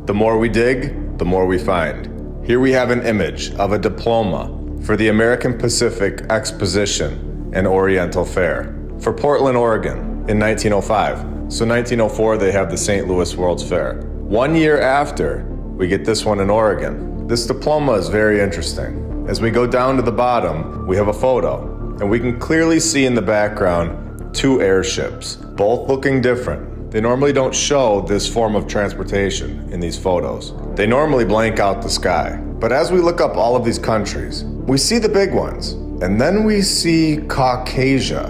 The more we dig, the more we find. Here we have an image of a diploma for the American Pacific Exposition and Oriental Fair for Portland, Oregon in 1905. So 1904, they have the St. Louis World's Fair. 1 year after, we get this one in Oregon. This diploma is very interesting. As we go down to the bottom, we have a photo, and we can clearly see in the background two airships, both looking different. They normally don't show this form of transportation in these photos. They normally blank out the sky. But as we look up all of these countries, we see the big ones, and then we see Caucasia.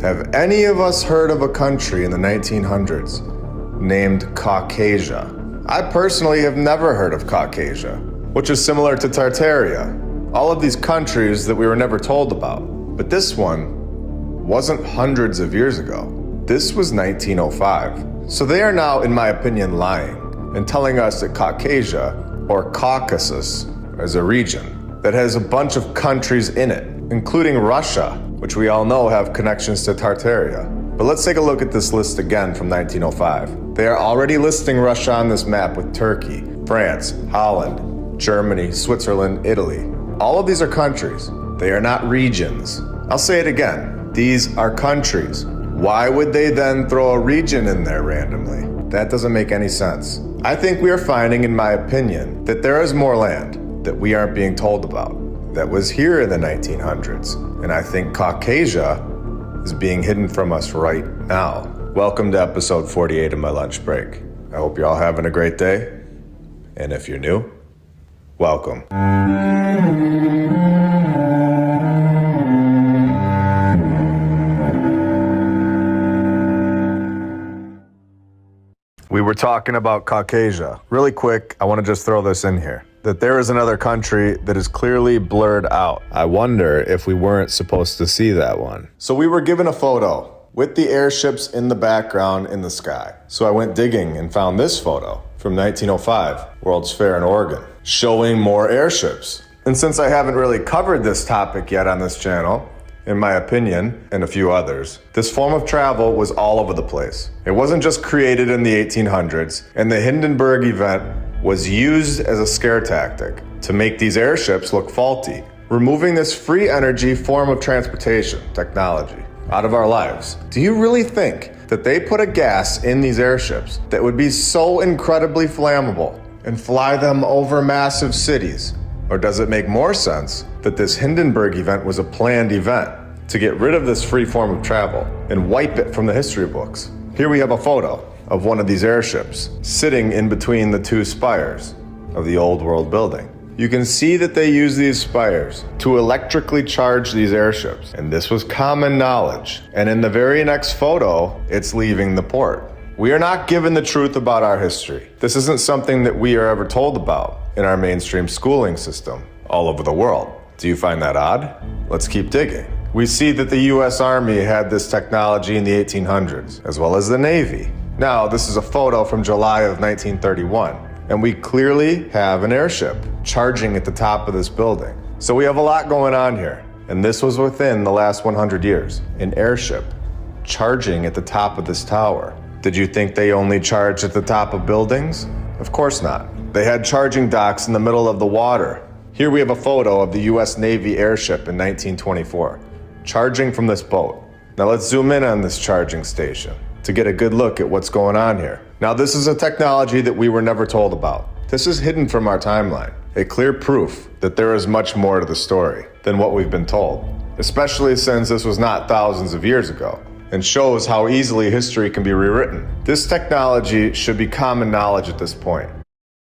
Have any of us heard of a country in the 1900s named Caucasia? I personally have never heard of Caucasia, which is similar to Tartaria. All of these countries that we were never told about. But this one wasn't hundreds of years ago. This was 1905. So they are now, in my opinion, lying and telling us that Caucasia, or Caucasus, is a region that has a bunch of countries in it, including Russia, which we all know have connections to Tartaria. But let's take a look at this list again from 1905. They are already listing Russia on this map with Turkey, France, Holland, Germany, Switzerland, Italy. All of these are countries. They are not regions. I'll say it again. These are countries. Why would they then throw a region in there randomly? That doesn't make any sense. I think we are finding, in my opinion, that there is more land that we aren't being told about that was here in the 1900s. And I think Caucasia is being hidden from us right now. Welcome to episode 48 of my lunch break. I hope you're all having a great day. And if you're new, welcome. We were talking about Caucasia. Really quick, I want to just throw this in here. That there is another country that is clearly blurred out. I wonder if we weren't supposed to see that one. So we were given a photo with the airships in the background in the sky. So I went digging and found this photo from 1905, World's Fair in Oregon, showing more airships. And since I haven't really covered this topic yet on this channel, in my opinion, and a few others, this form of travel was all over the place. It wasn't just created in the 1800s, and the Hindenburg event was used as a scare tactic to make these airships look faulty, removing this free energy form of transportation technology out of our lives. Do you really think that they put a gas in these airships that would be so incredibly flammable and fly them over massive cities? Or does it make more sense that this Hindenburg event was a planned event to get rid of this free form of travel and wipe it from the history books? Here we have a photo of one of these airships sitting in between the two spires of the Old World building. You can see that they use these spires to electrically charge these airships, and this was common knowledge. And in the very next photo, it's leaving the port. We are not given the truth about our history. This isn't something that we are ever told about in our mainstream schooling system all over the world. Do you find that odd? Let's keep digging. We see that the US Army had this technology in the 1800s, as well as the Navy. Now, this is a photo from July of 1931, and we clearly have an airship charging at the top of this building. So we have a lot going on here, and this was within the last 100 years. An airship charging at the top of this tower. Did you think they only charged at the top of buildings? Of course not. They had charging docks in the middle of the water. Here we have a photo of the US Navy airship in 1924, charging from this boat. Now let's zoom in on this charging station to get a good look at what's going on here. Now this is a technology that we were never told about. This is hidden from our timeline, a clear proof that there is much more to the story than what we've been told, especially since this was not thousands of years ago, and shows how easily history can be rewritten. This technology should be common knowledge at this point.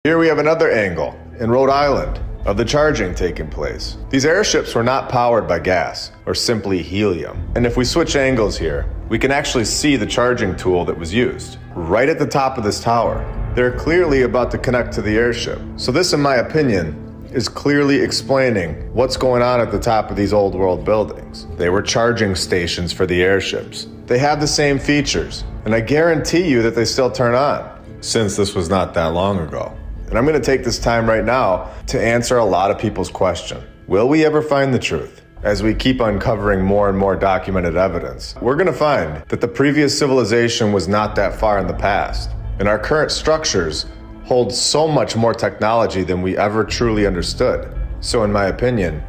Here we have another angle in Rhode Island of the charging taking place. These airships were not powered by gas or simply helium. And if we switch angles here, we can actually see the charging tool that was used right at the top of this tower. They're clearly about to connect to the airship. So this, in my opinion, is clearly explaining what's going on at the top of these old world buildings. They were charging stations for the airships. They have the same features, and I guarantee you that they still turn on, since this was not that long ago. And I'm going to take this time right now to answer a lot of people's question. Will we ever find the truth? As we keep uncovering more and more documented evidence, we're going to find that the previous civilization was not that far in the past, and our current structures holds so much more technology than we ever truly understood. So in my opinion,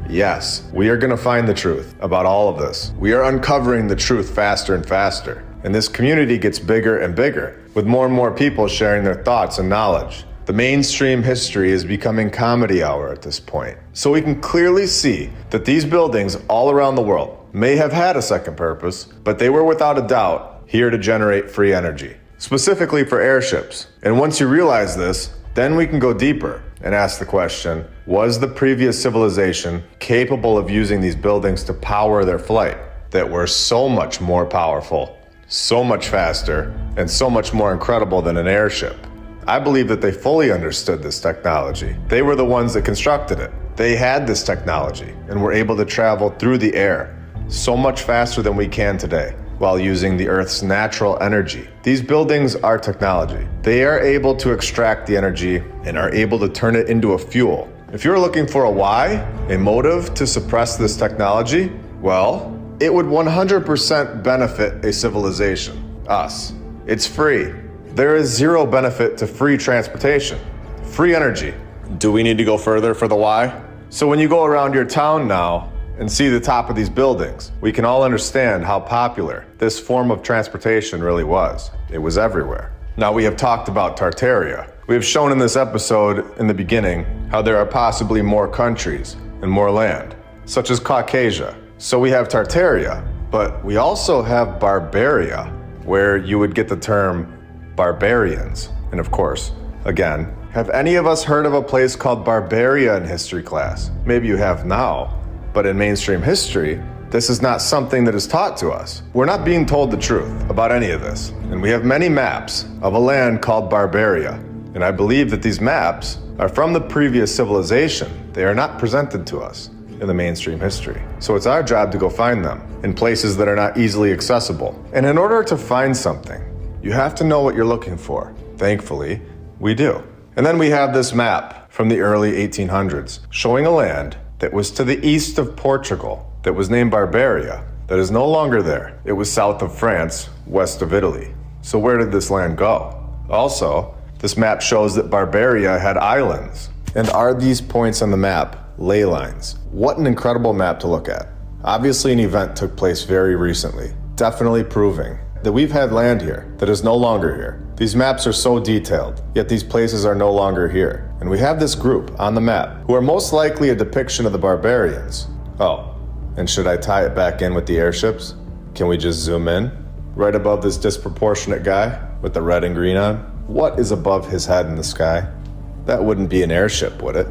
yes, we are going to find the truth about all of this. We are uncovering the truth faster and faster. And this community gets bigger and bigger, with more and more people sharing their thoughts and knowledge. The mainstream history is becoming comedy hour at this point. So we can clearly see that these buildings all around the world may have had a second purpose, but they were without a doubt here to generate free energy, specifically for airships. And once you realize this, then we can go deeper and ask the question, was the previous civilization capable of using these buildings to power their flight that were so much more powerful, so much faster, and so much more incredible than an airship? I believe that they fully understood this technology. They were the ones that constructed it. They had this technology and were able to travel through the air so much faster than we can today while using the Earth's natural energy. These buildings are technology. They are able to extract the energy and are able to turn it into a fuel. If you're looking for a why, a motive to suppress this technology, well, it would 100% benefit a civilization, us. It's free. There is zero benefit to free transportation, free energy. Do we need to go further for the why? So when you go around your town now and see the top of these buildings, we can all understand how popular this form of transportation really was. It was everywhere. Now we have talked about Tartaria. We have shown in this episode in the beginning how there are possibly more countries and more land, such as Caucasia. So we have Tartaria, but we also have Barbaria, where you would get the term barbarians. And of course, again, have any of us heard of a place called Barbaria in history class? Maybe you have now, but in mainstream history, this is not something that is taught to us. We're not being told the truth about any of this. And we have many maps of a land called Barbaria. And I believe that these maps are from the previous civilization. They are not presented to us in the mainstream history. So it's our job to go find them in places that are not easily accessible. And in order to find something, you have to know what you're looking for. Thankfully, we do. And then we have this map from the early 1800s showing a land that was to the east of Portugal that was named Barbaria, that is no longer there. It was south of France, west of Italy. So where did this land go? Also, this map shows that Barbaria had islands. And are these points on the map ley lines? What an incredible map to look at. Obviously, an event took place very recently, definitely proving that we've had land here that is no longer here. These maps are so detailed, yet these places are no longer here. And we have this group on the map who are most likely a depiction of the barbarians. Oh, and should I tie it back in with the airships? Can we just zoom in? Right above this disproportionate guy with the red and green on? What is above his head in the sky? That wouldn't be an airship, would it?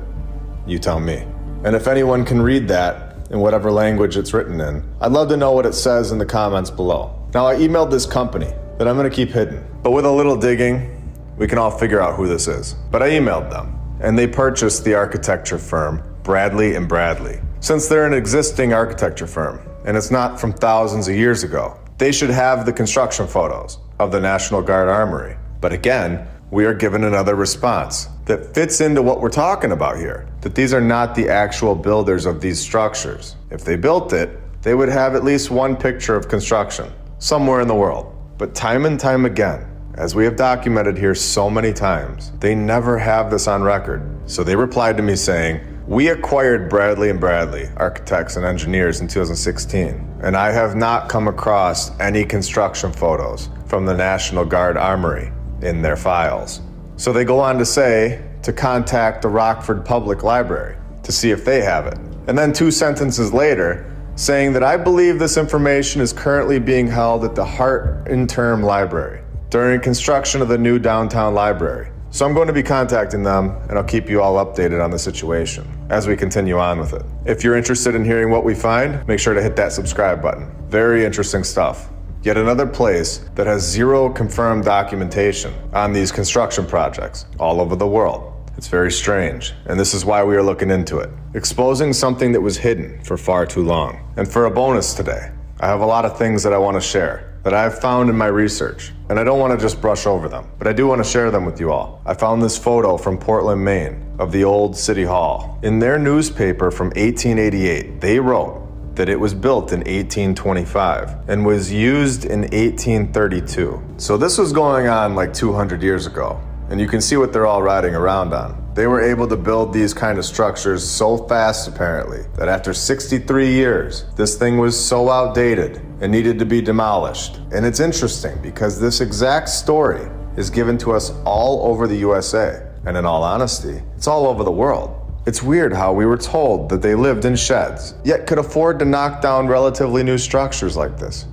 You tell me. And if anyone can read that in whatever language it's written in, I'd love to know what it says in the comments below. Now, I emailed this company that I'm going to keep hidden, but with a little digging, we can all figure out who this is. But I emailed them, and they purchased the architecture firm Bradley & Bradley. Since they're an existing architecture firm, and it's not from thousands of years ago, they should have the construction photos of the National Guard Armory. But again, we are given another response that fits into what we're talking about here, that these are not the actual builders of these structures. If they built it, they would have at least one picture of construction somewhere in the world. But time and time again, as we have documented here so many times, they never have this on record. So they replied to me saying, "We acquired Bradley & Bradley, architects and engineers, in 2016, and I have not come across any construction photos from the National Guard Armory in their files." So they go on to say to contact the Rockford Public Library to see if they have it. And then 2 sentences later, saying that I believe this information is currently being held at the Hart Interim Library during construction of the new downtown library. So I'm going to be contacting them, and I'll keep you all updated on the situation as we continue on with it. If you're interested in hearing what we find, make sure to hit that subscribe button. Very interesting stuff. Yet another place that has zero confirmed documentation on these construction projects all over the world. It's very strange, and this is why we are looking into it, exposing something that was hidden for far too long. And for a bonus today, I have a lot of things that I want to share that I've found in my research, and I don't want to just brush over them, but I do want to share them with you all. I found this photo from Portland, Maine, of the old City Hall. In their newspaper from 1888, they wrote that it was built in 1825 and was used in 1832. So this was going on like 200 years ago. And you can see what they're all riding around on. They were able to build these kind of structures so fast, apparently, that after 63 years, this thing was so outdated and needed to be demolished. And it's interesting because this exact story is given to us all over the USA. And in all honesty, it's all over the world. It's weird how we were told that they lived in sheds, yet could afford to knock down relatively new structures like this.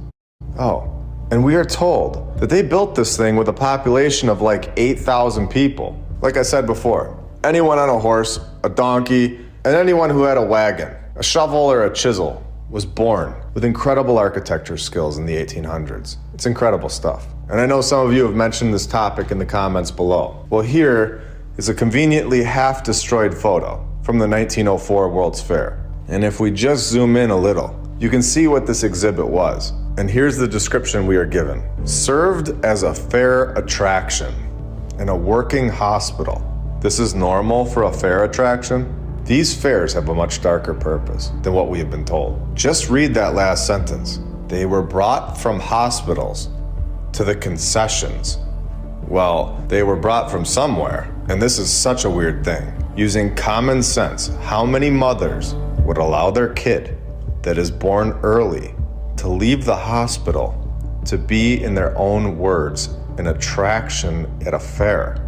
Oh, and we are told that they built this thing with a population of like 8,000 people. Like I said before, anyone on a horse, a donkey, and anyone who had a wagon, a shovel, or a chisel was born with incredible architecture skills in the 1800s. It's incredible stuff. And I know some of you have mentioned this topic in the comments below. Well, here is a conveniently half-destroyed photo from the 1904 World's Fair. And if we just zoom in a little, you can see what this exhibit was. And here's the description we are given. Served as a fair attraction in a working hospital. This is normal for a fair attraction? These fairs have a much darker purpose than what we have been told. Just read that last sentence. They were brought from hospitals to the concessions. Well, they were brought from somewhere, and this is such a weird thing. Using common sense, how many mothers would allow their kid that is born early to leave the hospital to be, in their own words, an attraction at a fair?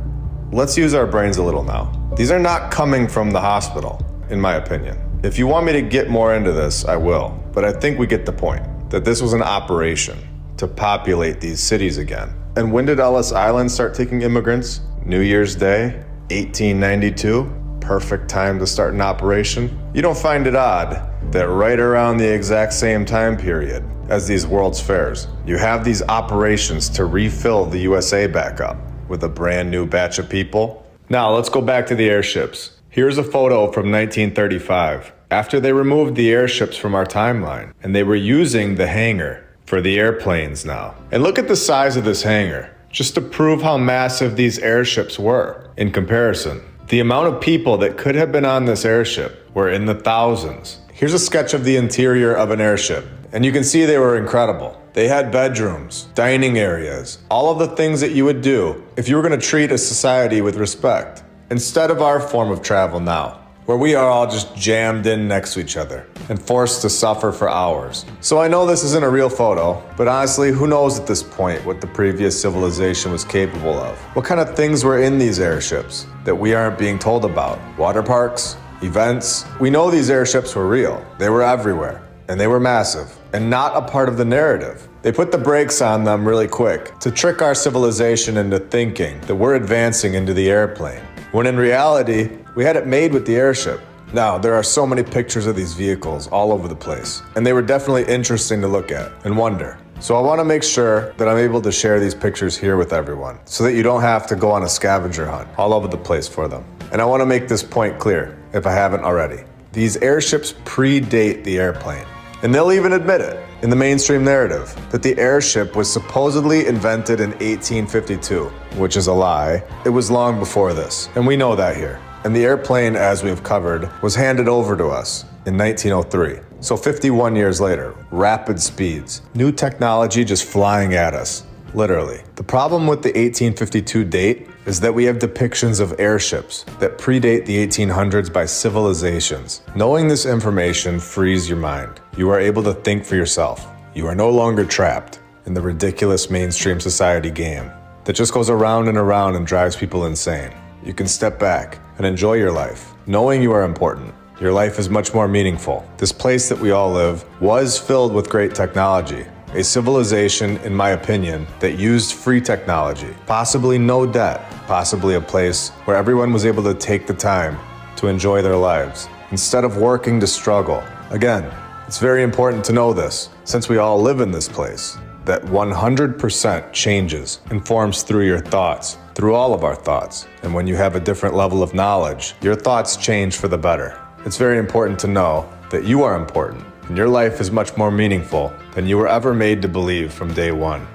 Let's use our brains a little now. These are not coming from the hospital, in my opinion. If you want me to get more into this, I will. But I think we get the point, that this was an operation to populate these cities again. And when did Ellis Island start taking immigrants? New Year's Day, 1892. Perfect time to start an operation. You don't find it odd that right around the exact same time period as these World's Fairs, you have these operations to refill the USA back up with a brand new batch of people. Now let's go back to the airships. Here's a photo from 1935, after they removed the airships from our timeline, and they were using the hangar for the airplanes now. And look at the size of this hangar, just to prove how massive these airships were in comparison. The amount of people that could have been on this airship were in the thousands. Here's a sketch of the interior of an airship, and you can see they were incredible. They had bedrooms, dining areas, all of the things that you would do if you were going to treat a society with respect, instead of our form of travel now, where we are all just jammed in next to each other and forced to suffer for hours. So I know this isn't a real photo, but honestly, who knows at this point what the previous civilization was capable of? What kind of things were in these airships that we aren't being told about? Water parks? Events? We know these airships were real. They were everywhere. And they were massive, and not a part of the narrative. They put the brakes on them really quick to trick our civilization into thinking that we're advancing into the airplane, when in reality, we had it made with the airship. Now, there are so many pictures of these vehicles all over the place, and they were definitely interesting to look at and wonder. So I want to make sure that I'm able to share these pictures here with everyone, so that you don't have to go on a scavenger hunt all over the place for them. And I want to make this point clear, if I haven't already. These airships predate the airplane. And they'll even admit it in the mainstream narrative that the airship was supposedly invented in 1852, which is a lie. It was long before this, and we know that here. And the airplane, as we've covered, was handed over to us in 1903. So 51 years later, rapid speeds, new technology just flying at us, literally. The problem with the 1852 date is that we have depictions of airships that predate the 1800s by civilizations. Knowing this information frees your mind. You are able to think for yourself. You are no longer trapped in the ridiculous mainstream society game that just goes around and around and drives people insane. You can step back and enjoy your life, knowing you are important. Your life is much more meaningful. This place that we all live was filled with great technology. A civilization, in my opinion, that used free technology, possibly no debt, possibly a place where everyone was able to take the time to enjoy their lives, instead of working to struggle. Again, it's very important to know this, since we all live in this place, that 100% changes and forms through your thoughts, through all of our thoughts. And when you have a different level of knowledge, your thoughts change for the better. It's very important to know that you are important, and your life is much more meaningful than you were ever made to believe from day one.